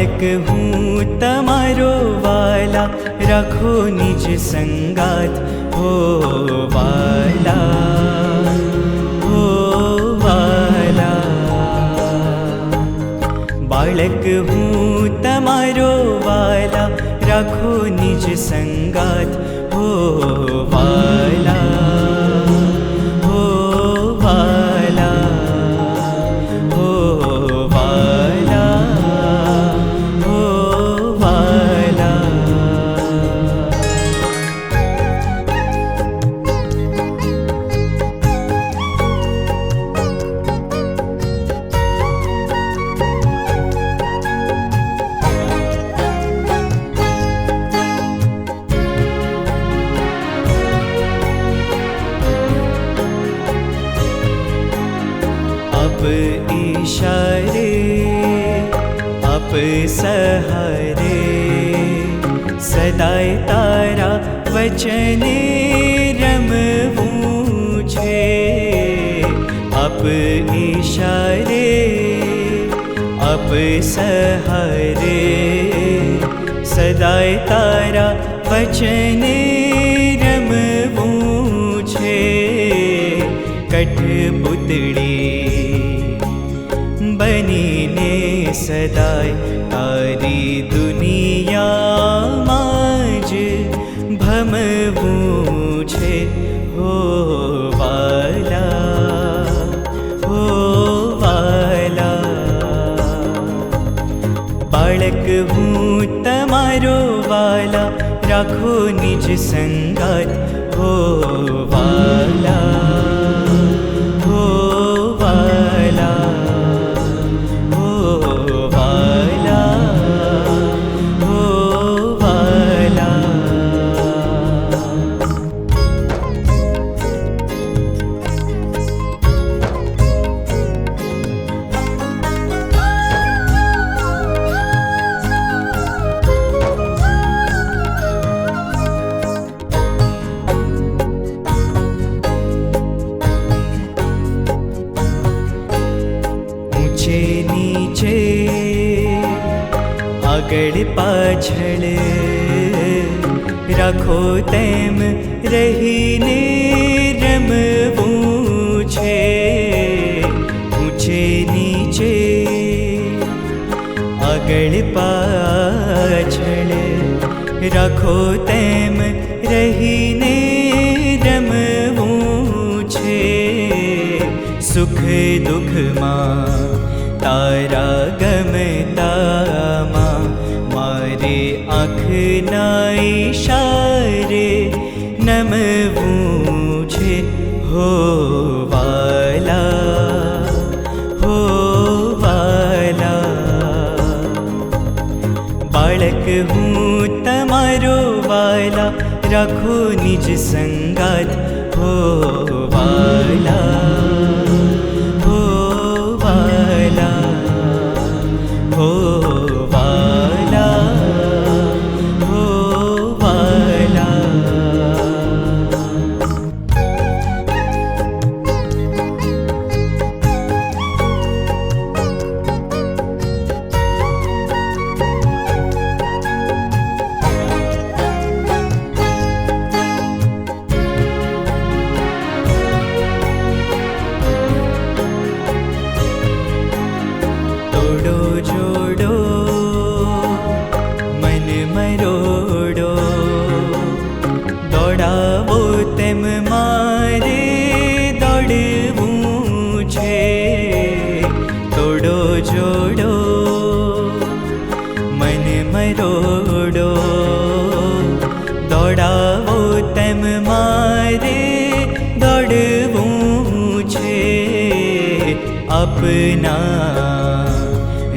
बालक हूँ तमारो वाला, रखो निज संगात हो वाला, हो वाला। बालक हूँ तमारो वाला, रखो निज संगात हो वाला, हो वाला, हो वाला, हो वाला। अब इशारे अब सहारे, सदाए तारा वचने रमवूं छे। अब इशारे अब सहारे, सदाए तारा वचने रमवूं छे। कठपुतड़ी बनीने सदाय तारी दुनिया माज भमवूं छे हो वाला, हो वाला। बालक हूँ तमारो वाला, राखो निज संगात हो वाला, हो वाला, नीचे आगड़ पाछड़, राखो तेम रहीने रमवूं छे। ऊंचे नीचे आगड़ पाछड़, राखो तेम रहीने रमवूं छे। सुख दुख मां तारा गमता मां, मारे आँख ना इशारे नमवूं छे हो वाला, हो वाला। बालक हूँ तमारो वाला, राखो निज संगात हो वाला, हो वाला, हो वाला, हो वाला। तोड़ो जोड़ो मन मरोड़ो, दौड़ावो तेम मारे दौड़वूं छे। तोड़ो जोड़ो मन मरोड़ो, दौड़ावो तेम मारे दौड़वूं छे। अपना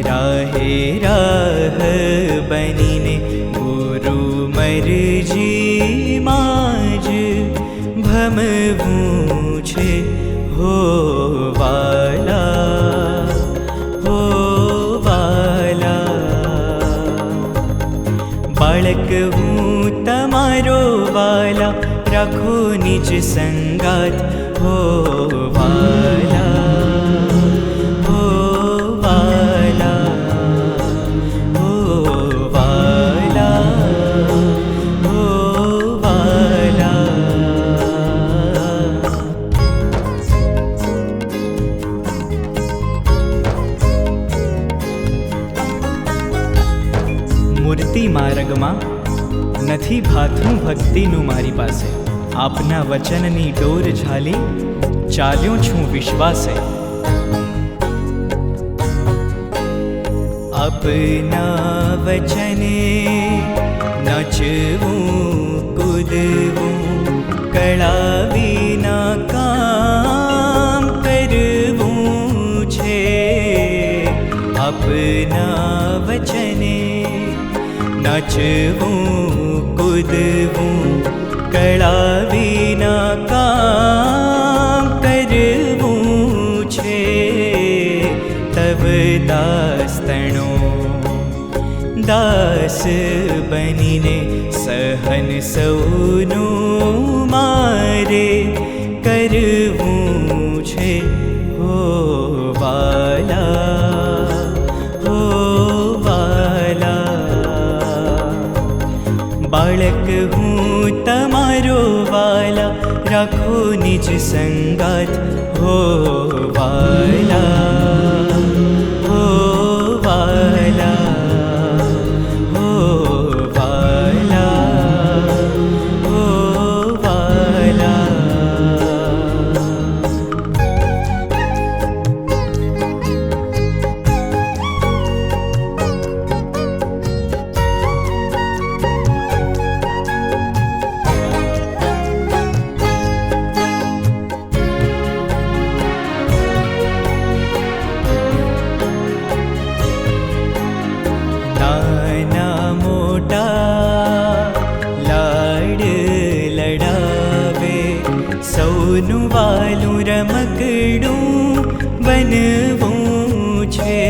राहे राह बनीने, गुरु मरजी माज भमवूं छे हो वाला, हो वाला। बालक हूँ तमारो वाला, राखो निज संगात हो वाला, हो वाला, हो મુક્તિ માર્ગમાં નથી ભાથું ભક્તિનું મારી પાસે. આપના વચનની ડોર ઝાલી ચાલ્યો છું વિશ્વાસે. આપના વચને નચવું કૂદવું કળા વિના કામ કરવું છે. આપના વચને નચવું કૂદવું કળા વિના કામ કરવું છે. તવ દાસ તણો દાસ બનીને સહન સૌનું મારે કરવું છે. હો વાલા, હો વાલા, બાળક હું તમારો વાલા, રાખો નિજ સંગાત. હો વાલા, હો વાલા, હો વાલા, હો વાલા. નાના મોટા લાડ લડાવે, સૌનું વાલું રમકડું બનવું છે.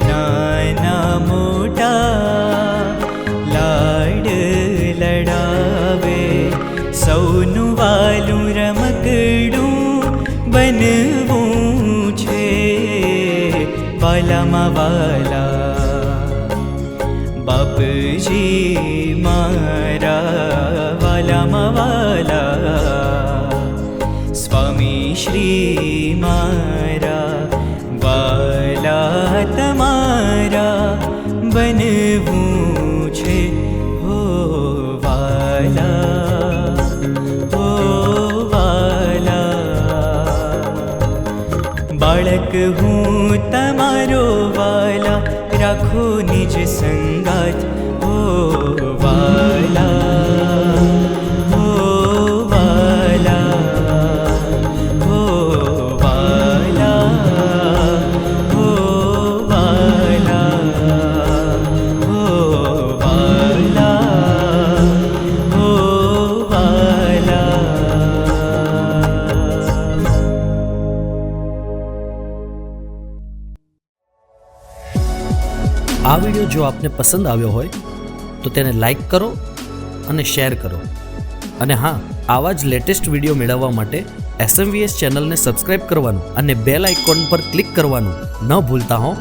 નાના મોટા લાડ લડાવે, સૌનું વાલું રમકડું બનવું છે. વાલામાં વાલા બાપજી મારા, વાલામાં વાલા સ્વામી શ્રી મારા, વાલા તમારા બનવું છે. હો વાલા, હો વાલા, બાળક હું તમારો વાલા, રાખો નિજ સંગાત. હો વાલા, હો વાલા, હો વાલા, હો વાલા, હો વાલા, હો વાલા. આ વિડીયો જો આપને પસંદ આવ્યો હોય તો તેને લાઈક કરો અને શેર કરો. અને હા, આવા જ લેટેસ્ટ વિડીયો મેળવવા માટે SMVS ચેનલને સબસ્ક્રાઈબ કરવાનું અને બેલ આઇકોન પર ક્લિક કરવાનું ન ભૂલતા હો.